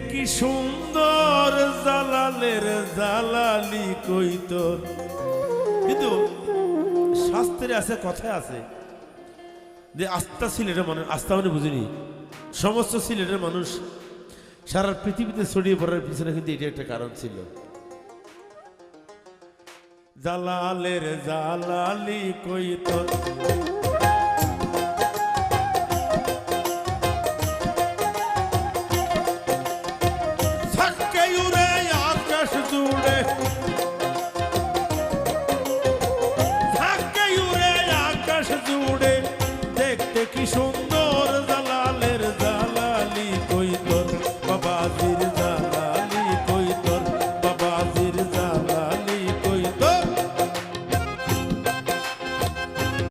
কি সুন্দর জালালের জালালি কইতর। কিন্তু শাস্ত্রে আছে, কথায় আছে যে আস্থা সিলেটের মানুষ, আস্থা মানে বুঝিনি, সমস্ত সিলেটের মানুষ সারা পৃথিবীতে ছড়িয়ে পড়ার পিছনে কিন্তু এটা একটা কারণ ছিল। জালালের জালালি কইতর থাকে উড়ে আকাশ জুড়ে, থাকে উড়ে আকাশ জুড়ে, দেখতে কি সুন্দর